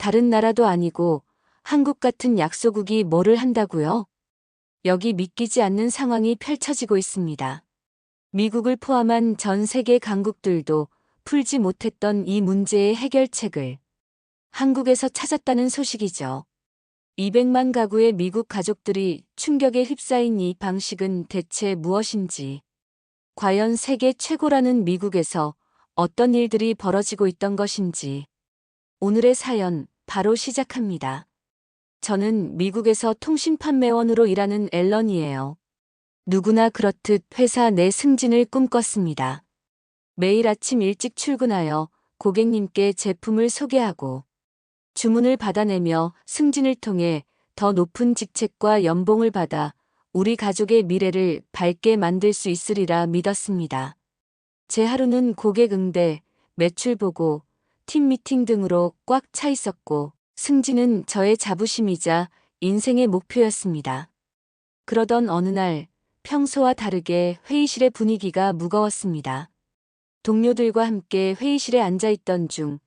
다른 나라도 아니고 한국 같은 약소국이 뭐를 한다고요? 여기 믿기지 않는 상황이 펼쳐지고 있습니다. 미국을 포함한 전 세계 강국들도 풀지 못했던 이 문제의 해결책을 한국에서 찾았다는 소식이죠. 200만 가구의 미국 가족들이 충격에 휩싸인 이 방식은 대체 무엇인지, 과연 세계 최고라는 미국에서 어떤 일들이 벌어지고 있던 것인지, 오늘의 사연 바로 시작합니다. 저는 미국에서 통신 판매원으로 일하는 앨런이에요. 누구나 그렇듯 회사 내 승진을 꿈꿨습니다. 매일 아침 일찍 출근하여 고객님께 제품을 소개하고 주문을 받아내며 승진을 통해 더 높은 직책과 연봉을 받아 우리 가족의 미래를 밝게 만들 수 있으리라 믿었습니다. 제 하루는 고객 응대, 매출 보고, 팀 미팅 등으로 꽉 차 있었고 승진은 저의 자부심이자 인생의 목표였습니다. 그러던 어느 날 평소와 다르게 회의실의 분위기가 무거웠습니다. 동료들과 함께 회의실에 앉아있던 중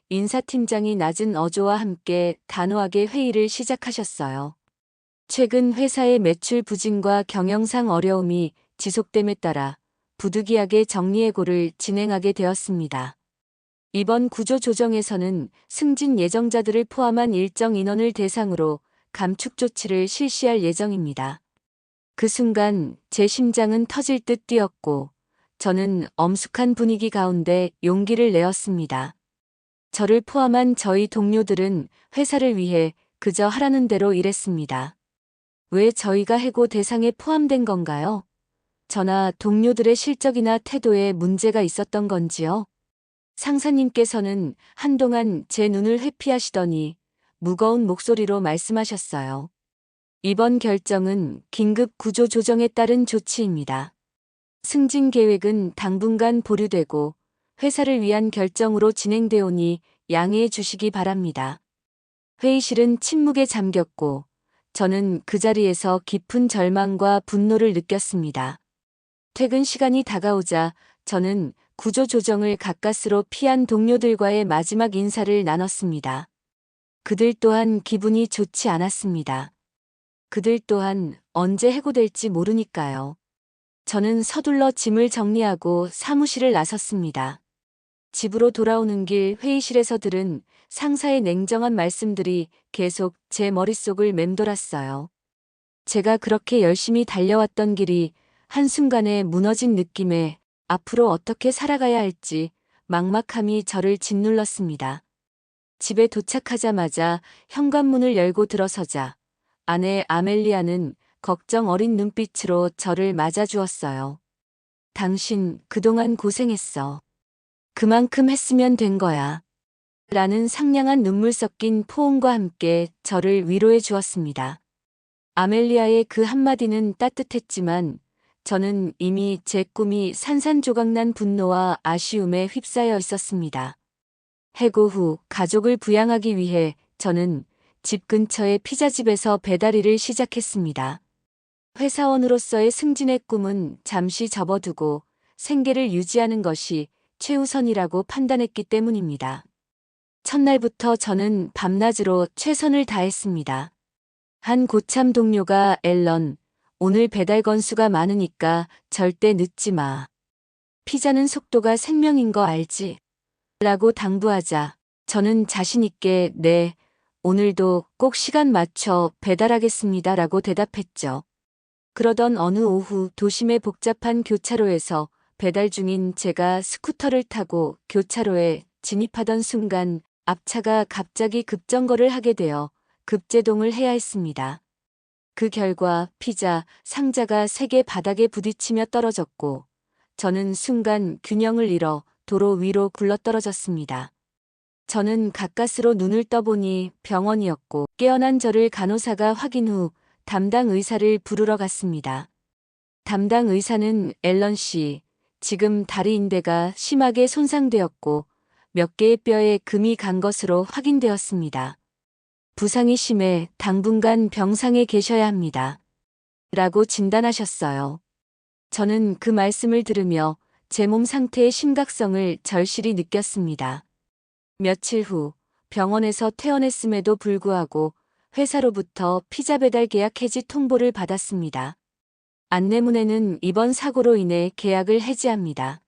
인사팀장이 낮은 어조와 함께 단호하게 회의를 시작하셨어요. 최근 회사의 매출 부진과 경영상 어려움이 지속됨에 따라 부득이하게 정리해고를 진행하게 되었습니다. 이번 구조조정에서는 승진 예정자들을 포함한 일정 인원을 대상으로 감축 조치를 실시할 예정입니다. 그 순간 제 심장은 터질 듯 뛰었고 저는 엄숙한 분위기 가운데 용기를 내었습니다. 저를 포함한 저희 동료들은 회사를 위해 그저 하라는 대로 일했습니다. 왜 저희가 해고 대상에 포함된 건가요? 저나 동료들의 실적이나 태도에 문제가 있었던 건지요? 상사님께서는 한동안 제 눈을 회피하시더니 무거운 목소리로 말씀하셨어요. 이번 결정은 긴급 구조 조정에 따른 조치입니다. 승진 계획은 당분간 보류되고 회사를 위한 결정으로 진행되오니 양해해 주시기 바랍니다. 회의실은 침묵에 잠겼고 저는 그 자리에서 깊은 절망과 분노를 느꼈습니다. 퇴근 시간이 다가오자 저는 구조 조정을 가까스로 피한 동료들과의 마지막 인사를 나눴습니다. 그들 또한 기분이 좋지 않았습니다. 그들 또한 언제 해고될지 모르니까요. 저는 서둘러 짐을 정리하고 사무실을 나섰습니다. 집으로 돌아오는 길 회의실에서 들은 상사의 냉정한 말씀들이 계속 제 머릿속을 맴돌았어요. 제가 그렇게 열심히 달려왔던 길이 한순간에 무너진 느낌에 앞으로 어떻게 살아가야 할지 막막함이 저를 짓눌렀습니다. 집에 도착하자마자 현관문을 열고 들어서자 아내 아멜리아는 걱정 어린 눈빛으로 저를 맞아주었어요. 당신 그동안 고생했어. 그만큼 했으면 된 거야. 라는 상냥한 눈물 섞인 포옹과 함께 저를 위로해 주었습니다. 아멜리아의 그 한마디는 따뜻했지만 저는 이미 제 꿈이 산산조각난 분노와 아쉬움에 휩싸여 있었습니다. 해고 후 가족을 부양하기 위해 저는 집 근처의 피자집에서 배달일을 시작했습니다. 회사원으로서의 승진의 꿈은 잠시 접어두고 생계를 유지하는 것이 최우선이라고 판단했기 때문입니다. 첫날부터 저는 밤낮으로 최선을 다했습니다. 한 고참 동료가 앨런, 오늘 배달 건수가 많으니까 절대 늦지 마. 피자는 속도가 생명인 거 알지? 라고 당부하자 저는 자신있게 네, 오늘도 꼭 시간 맞춰 배달하겠습니다 라고 대답했죠. 그러던 어느 오후 도심의 복잡한 교차로에서 배달 중인 제가 스쿠터를 타고 교차로에 진입하던 순간 앞차가 갑자기 급정거를 하게 되어 급제동을 해야 했습니다. 그 결과 피자 상자가 3개 바닥에 부딪히며 떨어졌고 저는 순간 균형을 잃어 도로 위로 굴러떨어졌습니다. 저는 가까스로 눈을 떠보니 병원이었고 깨어난 저를 간호사가 확인 후 담당 의사를 부르러 갔습니다. 담당 의사는 앨런 씨, 지금 다리 인대가 심하게 손상되었고 몇 개의 뼈에 금이 간 것으로 확인되었습니다. 부상이 심해 당분간 병상에 계셔야 합니다. 라고 진단하셨어요. 저는 그 말씀을 들으며 제 몸 상태의 심각성을 절실히 느꼈습니다. 며칠 후 병원에서 퇴원했음에도 불구하고 회사로부터 피자 배달 계약 해지 통보를 받았습니다. 안내문에는 이번 사고로 인해 계약을 해지합니다.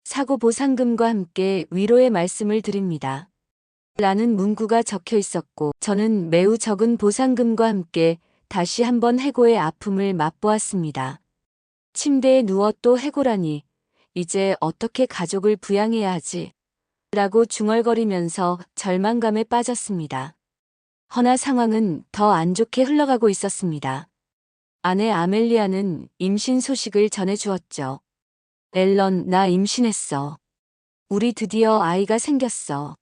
사고 보상금과 함께 위로의 말씀을 드립니다. 라는 문구가 적혀 있었고 저는 매우 적은 보상금과 함께 다시 한번 해고의 아픔을 맛보았습니다. 침대에 누워 또 해고라니 이제 어떻게 가족을 부양해야 하지? 라고 중얼거리면서 절망감에 빠졌습니다. 허나 상황은 더 안 좋게 흘러가고 있었습니다. 아내 아멜리아는 임신 소식을 전해주었죠. 앨런, 나 임신했어. 우리 드디어 아이가 생겼어.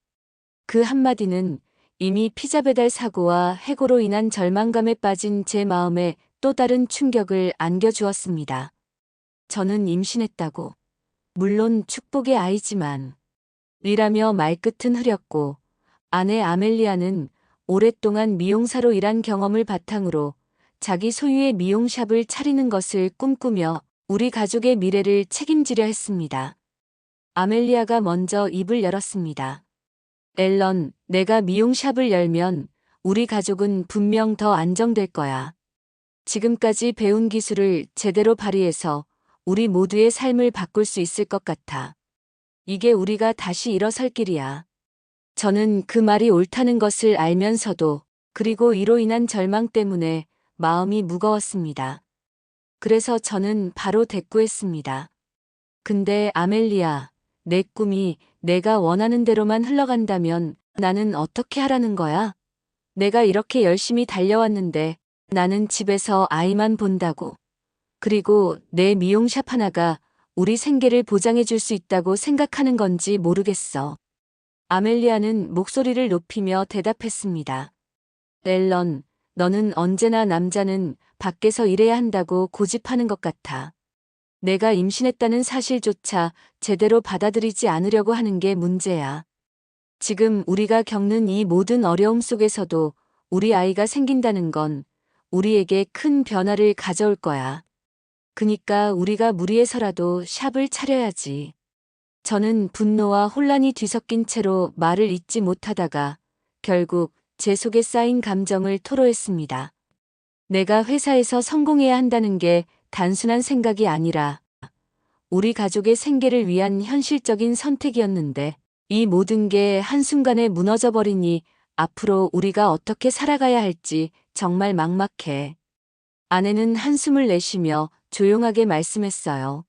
그 한마디는 이미 피자 배달 사고와 해고로 인한 절망감에 빠진 제 마음에 또 다른 충격을 안겨주었습니다. 저는 임신했다고. 물론 축복의 아이지만. 이라며 말끝은 흐렸고 아내 아멜리아는 오랫동안 미용사로 일한 경험을 바탕으로 자기 소유의 미용샵을 차리는 것을 꿈꾸며 우리 가족의 미래를 책임지려 했습니다. 아멜리아가 먼저 입을 열었습니다. 앨런, 내가 미용샵을 열면 우리 가족은 분명 더 안정될 거야. 지금까지 배운 기술을 제대로 발휘해서 우리 모두의 삶을 바꿀 수 있을 것 같아. 이게 우리가 다시 일어설 길이야. 저는 그 말이 옳다는 것을 알면서도 그리고 이로 인한 절망 때문에 마음이 무거웠습니다. 그래서 저는 바로 대꾸했습니다. 근데 아멜리아, 내 꿈이 내가 원하는 대로만 흘러간다면 나는 어떻게 하라는 거야? 내가 이렇게 열심히 달려왔는데 나는 집에서 아이만 본다고. 그리고 내 미용샵 하나가 우리 생계를 보장해 줄 수 있다고 생각하는 건지 모르겠어. 아멜리아는 목소리를 높이며 대답했습니다. 앨런, 너는 언제나 남자는 밖에서 일해야 한다고 고집하는 것 같아. 내가 임신했다는 사실조차 제대로 받아들이지 않으려고 하는 게 문제야. 지금 우리가 겪는 이 모든 어려움 속에서도 우리 아이가 생긴다는 건 우리에게 큰 변화를 가져올 거야. 그니까 우리가 무리해서라도 샵을 차려야지. 저는 분노와 혼란이 뒤섞인 채로 말을 잇지 못하다가 결국 제 속에 쌓인 감정을 토로했습니다. 내가 회사에서 성공해야 한다는 게 단순한 생각이 아니라 우리 가족의 생계를 위한 현실적인 선택이었는데 이 모든 게 한순간에 무너져 버리니 앞으로 우리가 어떻게 살아가야 할지 정말 막막해. 아내는 한숨을 내쉬며 조용하게 말씀했어요.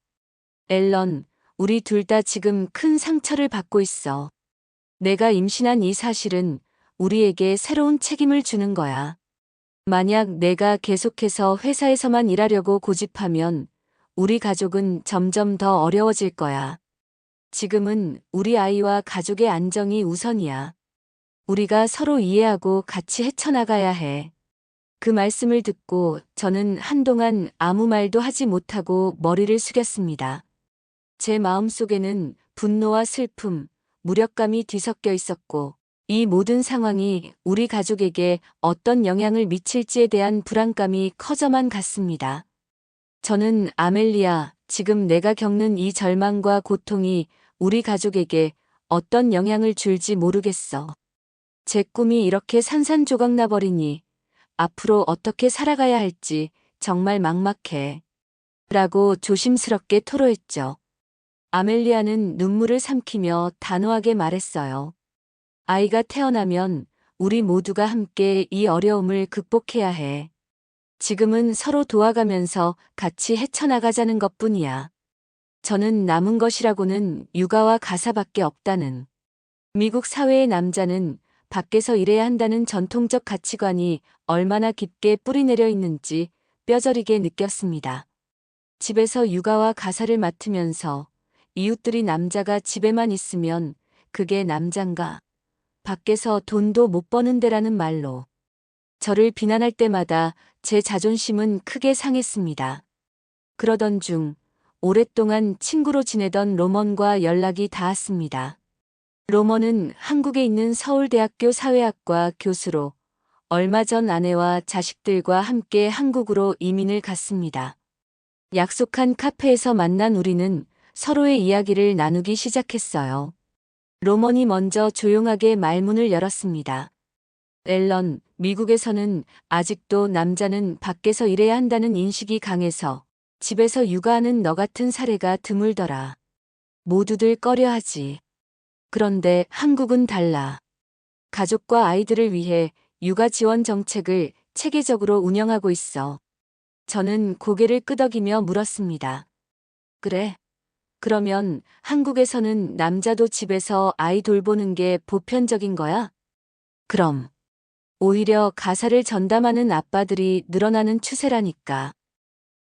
앨런, 우리 둘 다 지금 큰 상처를 받고 있어. 내가 임신한 이 사실은 우리에게 새로운 책임을 주는 거야. 만약 내가 계속해서 회사에서만 일하려고 고집하면 우리 가족은 점점 더 어려워질 거야. 지금은 우리 아이와 가족의 안정이 우선이야. 우리가 서로 이해하고 같이 헤쳐나가야 해. 그 말씀을 듣고 저는 한동안 아무 말도 하지 못하고 머리를 숙였습니다. 제 마음속에는 분노와 슬픔, 무력감이 뒤섞여 있었고 이 모든 상황이 우리 가족에게 어떤 영향을 미칠지에 대한 불안감이 커져만 갔습니다. 저는 아멜리아, 지금 내가 겪는 이 절망과 고통이 우리 가족에게 어떤 영향을 줄지 모르겠어. 제 꿈이 이렇게 산산조각 나버리니 앞으로 어떻게 살아가야 할지 정말 막막해. 라고 조심스럽게 토로했죠. 아멜리아는 눈물을 삼키며 단호하게 말했어요. 아이가 태어나면 우리 모두가 함께 이 어려움을 극복해야 해. 지금은 서로 도와가면서 같이 헤쳐나가자는 것뿐이야. 저는 남은 것이라고는 육아와 가사밖에 없다는. 미국 사회의 남자는 밖에서 일해야 한다는 전통적 가치관이 얼마나 깊게 뿌리내려 있는지 뼈저리게 느꼈습니다. 집에서 육아와 가사를 맡으면서 이웃들이 남자가 집에만 있으면 그게 남잔가. 밖에서 돈도 못 버는 데라는 말로. 저를 비난할 때마다 제 자존심은 크게 상했습니다. 그러던 중 오랫동안 친구로 지내던 로먼과 연락이 닿았습니다. 로먼은 한국에 있는 서울대학교 사회학과 교수로 얼마 전 아내와 자식들과 함께 한국으로 이민을 갔습니다. 약속한 카페에서 만난 우리는 서로의 이야기를 나누기 시작했어요. 로먼이 먼저 조용하게 말문을 열었습니다. 앨런, 미국에서는 아직도 남자는 밖에서 일해야 한다는 인식이 강해서 집에서 육아하는 너 같은 사례가 드물더라. 모두들 꺼려하지. 그런데 한국은 달라. 가족과 아이들을 위해 육아 지원 정책을 체계적으로 운영하고 있어. 저는 고개를 끄덕이며 물었습니다. 그래? 그러면 한국에서는 남자도 집에서 아이 돌보는 게 보편적인 거야? 그럼. 오히려 가사를 전담하는 아빠들이 늘어나는 추세라니까.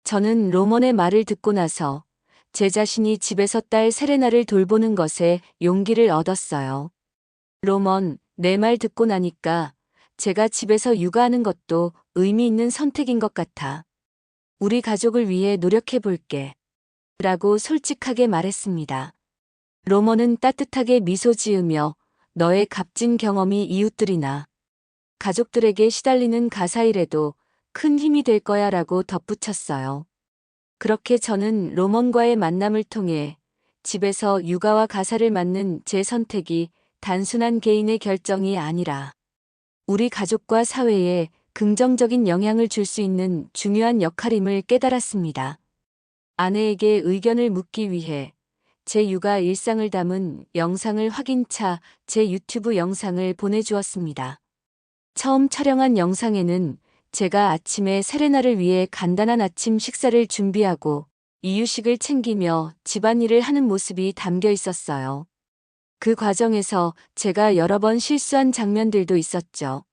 저는 로먼의 말을 듣고 나서 제 자신이 집에서 딸 세레나를 돌보는 것에 용기를 얻었어요. 로먼, 내 말 듣고 나니까 제가 집에서 육아하는 것도 의미 있는 선택인 것 같아. 우리 가족을 위해 노력해 볼게. 라고 솔직하게 말했습니다. 로먼은 따뜻하게 미소 지으며 너의 값진 경험이 이웃들이나 가족들에게 시달리는 가사일에도 큰 힘이 될 거야 라고 덧붙였어요. 그렇게 저는 로먼과의 만남을 통해 집에서 육아와 가사를 맡는 제 선택이 단순한 개인의 결정이 아니라 우리 가족과 사회에 긍정적인 영향을 줄 수 있는 중요한 역할임을 깨달았습니다. 아내에게 의견을 묻기 위해 제 육아 일상을 담은 영상을 확인차 제 유튜브 영상을 보내주었습니다. 처음 촬영한 영상에는 제가 아침에 세레나를 위해 간단한 아침 식사를 준비하고 이유식을 챙기며 집안일을 하는 모습이 담겨 있었어요. 그 과정에서 제가 여러 번 실수한 장면들도 있었죠.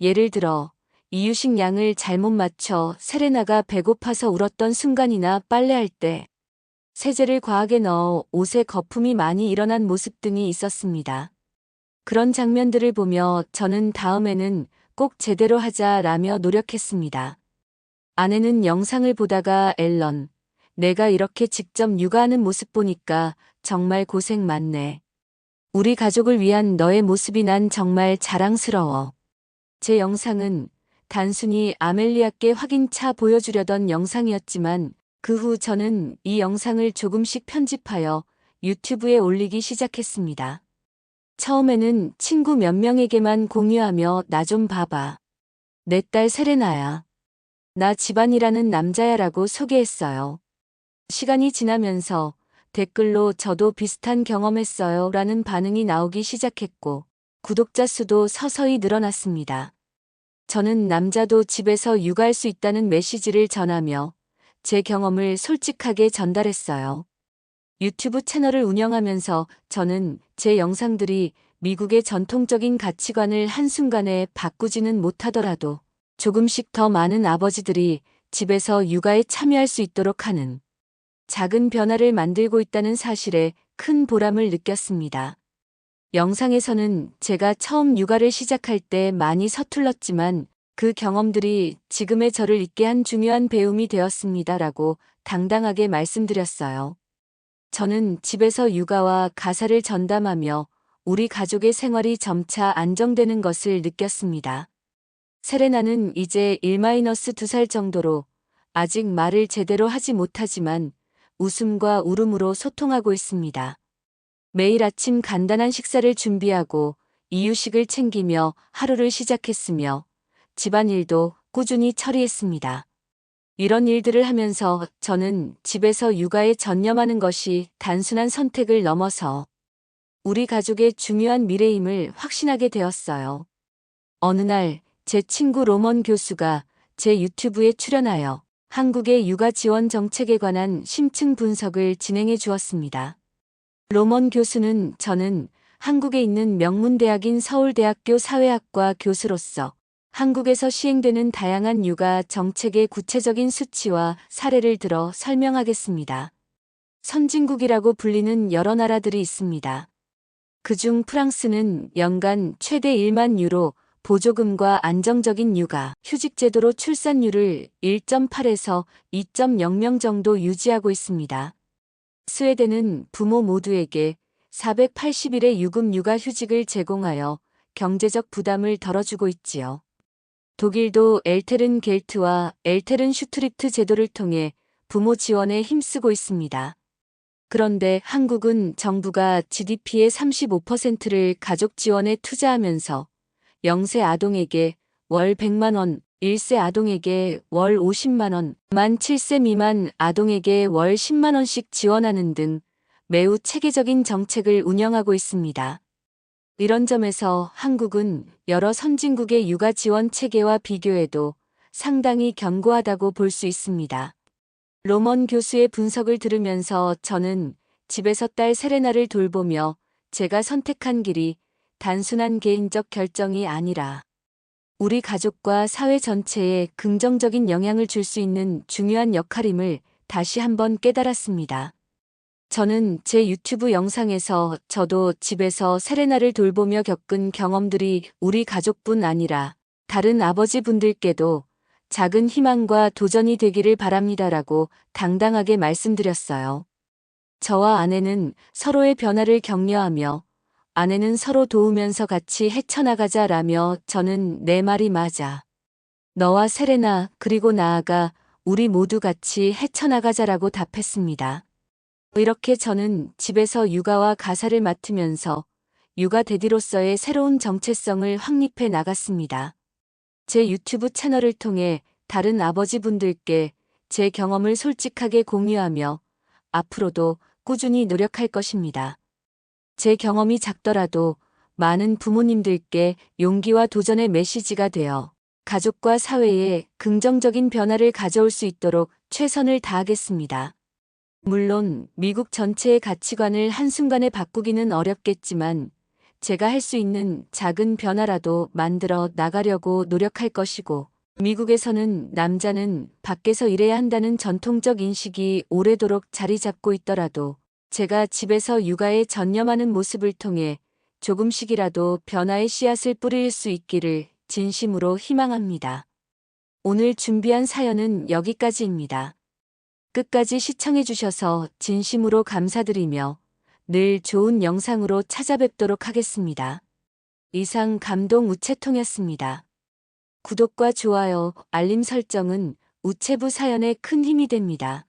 예를 들어 이유식 양을 잘못 맞춰 세레나가 배고파서 울었던 순간이나 빨래할 때 세제를 과하게 넣어 옷에 거품이 많이 일어난 모습 등이 있었습니다. 그런 장면들을 보며 저는 다음에는 꼭 제대로 하자라며 노력했습니다. 아내는 영상을 보다가 앨런, 내가 이렇게 직접 육아하는 모습 보니까 정말 고생 많네. 우리 가족을 위한 너의 모습이 난 정말 자랑스러워. 제 영상은 단순히 아멜리아께 확인차 보여주려던 영상이었지만 그 후 저는 이 영상을 조금씩 편집하여 유튜브에 올리기 시작했습니다. 처음에는 친구 몇 명에게만 공유하며 나 좀 봐봐. 내 딸 세레나야. 나 집안이라는 남자야라고 소개했어요. 시간이 지나면서 댓글로 저도 비슷한 경험했어요 라는 반응이 나오기 시작했고 구독자 수도 서서히 늘어났습니다. 저는 남자도 집에서 육아할 수 있다는 메시지를 전하며 제 경험을 솔직하게 전달했어요. 유튜브 채널을 운영하면서 저는 제 영상들이 미국의 전통적인 가치관을 한순간에 바꾸지는 못하더라도 조금씩 더 많은 아버지들이 집에서 육아에 참여할 수 있도록 하는 작은 변화를 만들고 있다는 사실에 큰 보람을 느꼈습니다. 영상에서는 제가 처음 육아를 시작할 때 많이 서툴렀지만 그 경험들이 지금의 저를 있게 한 중요한 배움이 되었습니다라고 당당하게 말씀드렸어요. 저는 집에서 육아와 가사를 전담하며 우리 가족의 생활이 점차 안정되는 것을 느꼈습니다. 세레나는 이제 1-2살 정도로 아직 말을 제대로 하지 못하지만 웃음과 울음으로 소통하고 있습니다. 매일 아침 간단한 식사를 준비하고 이유식을 챙기며 하루를 시작했으며 집안일도 꾸준히 처리했습니다. 이런 일들을 하면서 저는 집에서 육아에 전념하는 것이 단순한 선택을 넘어서 우리 가족의 중요한 미래임을 확신하게 되었어요. 어느 날 제 친구 로먼 교수가 제 유튜브에 출연하여 한국의 육아 지원 정책에 관한 심층 분석을 진행해 주었습니다. 로먼 교수는 저는 한국에 있는 명문대학인 서울대학교 사회학과 교수로서 한국에서 시행되는 다양한 육아 정책의 구체적인 수치와 사례를 들어 설명하겠습니다. 선진국이라고 불리는 여러 나라들이 있습니다. 그중 프랑스는 연간 최대 1만 유로 보조금과 안정적인 육아, 휴직 제도로 출산율을 1.8에서 2.0명 정도 유지하고 있습니다. 스웨덴은 부모 모두에게 480일의 유급 육아 휴직을 제공하여 경제적 부담을 덜어주고 있지요. 독일도 엘테른 겔트와 엘테른 슈트리트 제도를 통해 부모 지원에 힘쓰고 있습니다. 그런데 한국은 정부가 GDP의 35%를 가족 지원에 투자하면서 0세 아동에게 월 100만 원, 1세 아동에게 월 50만 원, 만 7세 미만 아동에게 월 10만 원씩 지원하는 등 매우 체계적인 정책을 운영하고 있습니다. 이런 점에서 한국은 여러 선진국의 육아 지원 체계와 비교해도 상당히 견고하다고 볼 수 있습니다. 로먼 교수의 분석을 들으면서 저는 집에서 딸 세레나를 돌보며 제가 선택한 길이 단순한 개인적 결정이 아니라 우리 가족과 사회 전체에 긍정적인 영향을 줄 수 있는 중요한 역할임을 다시 한번 깨달았습니다. 저는 제 유튜브 영상에서 저도 집에서 세레나를 돌보며 겪은 경험들이 우리 가족뿐 아니라 다른 아버지분들께도 작은 희망과 도전이 되기를 바랍니다라고 당당하게 말씀드렸어요. 저와 아내는 서로의 변화를 격려하며 아내는 서로 도우면서 같이 헤쳐나가자라며 저는 내 말이 맞아. 너와 세레나 그리고 나아가 우리 모두 같이 헤쳐나가자라고 답했습니다. 이렇게 저는 집에서 육아와 가사를 맡으면서 육아 대디로서의 새로운 정체성을 확립해 나갔습니다. 제 유튜브 채널을 통해 다른 아버지분들께 제 경험을 솔직하게 공유하며 앞으로도 꾸준히 노력할 것입니다. 제 경험이 작더라도 많은 부모님들께 용기와 도전의 메시지가 되어 가족과 사회에 긍정적인 변화를 가져올 수 있도록 최선을 다하겠습니다. 물론 미국 전체의 가치관을 한순간에 바꾸기는 어렵겠지만 제가 할 수 있는 작은 변화라도 만들어 나가려고 노력할 것이고 미국에서는 남자는 밖에서 일해야 한다는 전통적 인식이 오래도록 자리 잡고 있더라도 제가 집에서 육아에 전념하는 모습을 통해 조금씩이라도 변화의 씨앗을 뿌릴 수 있기를 진심으로 희망합니다. 오늘 준비한 사연은 여기까지입니다. 끝까지 시청해주셔서 진심으로 감사드리며 늘 좋은 영상으로 찾아뵙도록 하겠습니다. 이상 감동 우체통이었습니다. 구독과 좋아요, 알림 설정은 우체부 사연에 큰 힘이 됩니다.